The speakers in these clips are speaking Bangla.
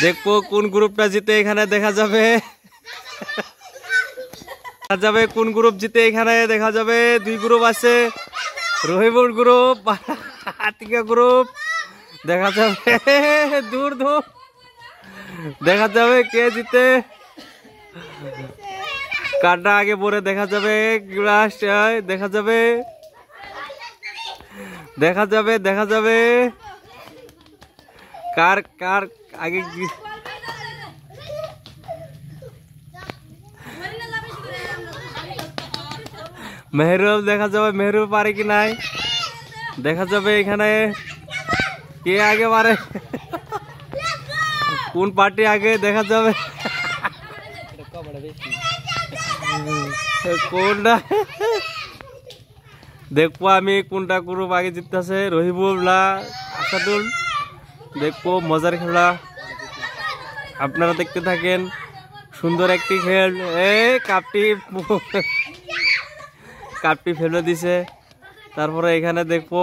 দেখবো কোন গ্রুপটা জিতে এখানে দেখা যাবে কোন গ্রুপ জিতে এখানে দেখা যাবে দুই গ্রুপ আছে রহিবুল গ্রুপ আতিকা গ্রুপ দেখা যাবে দূর দূর দেখা যাবে কে জিতে কারটা আগে পরে দেখা যাবে গ্লাস দেখা যাবে দেখা যাবে দেখা যাবে কার কার আগে মেহরুব দেখা যাবে মেহরুব পারে কি নাই দেখা যাবে এখানে কে আগে পারে কোন পার্টি আগে দেখা যাবে কোনটা দেখবো আমি কোনটা গ্রুপ আগে জিততেছে রহিবুল না আসাদুল দেখবো মজার খেলা আপনারা দেখতে থাকেন সুন্দর একটি খেল কাপটি ফেলে দিছে তারপরে এখানে দেখবো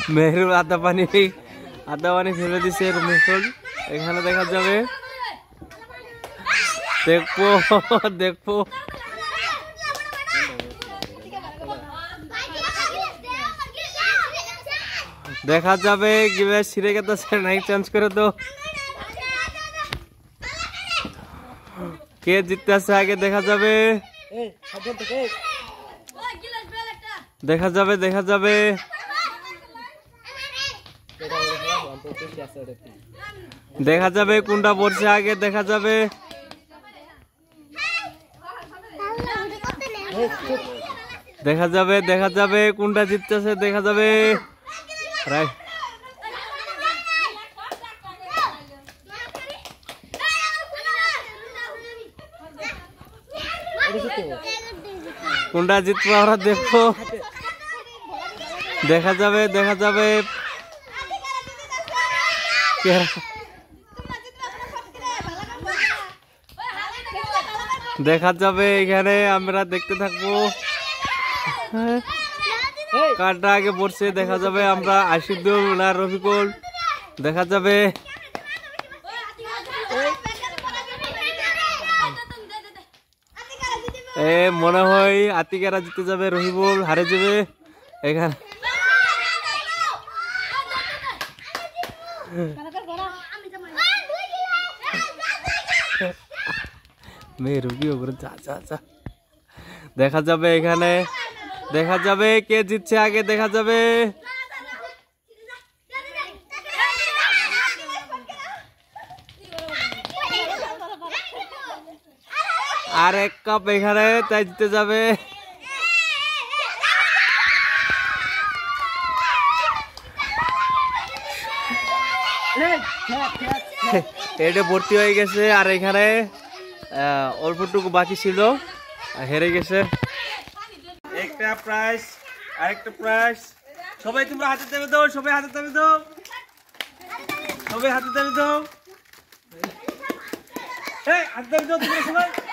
মেহরুল আদা পানি ফেলে দিছে মেহরুল এখানে দেখা যাবে দেখবো দেখবো দেখা যাবে কিভাবে ছিঁড়ে গেছে নাই চেঞ্জ করে তো কে জিততেছে আগে দেখা যাবে দেখা যাবে দেখা যাবে দেখা যাবে কোনটা পড়ছে আগে দেখা যাবে দেখা যাবে কোনটা জিততেছে দেখা যাবে কোনটা জিতবো আমরা দেখবো দেখা যাবে দেখা যাবে দেখা যাবে এখানে আমরা দেখতে থাকবো কারটা আগে পড়ছে দেখা যাবে আমরা আশিদুল না রফিকুল দেখা যাবে মনে হয় আতিকারা জিতে যাবে রহিবুল হারে যাবে এখানে দেখা যাবে এখানে দেখা যাবে কে জিতছে আগে দেখা যাবে আর এক কাপ এখানে তাই জিতে যাবে এটা ভর্তি হয়ে গেছে আর এখানে অল্পটুকু বাকি ছিল হেরে গেছে একটা প্রাইজ আরেকটা প্রাইজ সবাই তোমরা হাতে দেবে দাও সবাই হাতে দেবে দাও সবাই হাতে দেবে দাও এই হাতে দেবে দাও তোমরা সবাই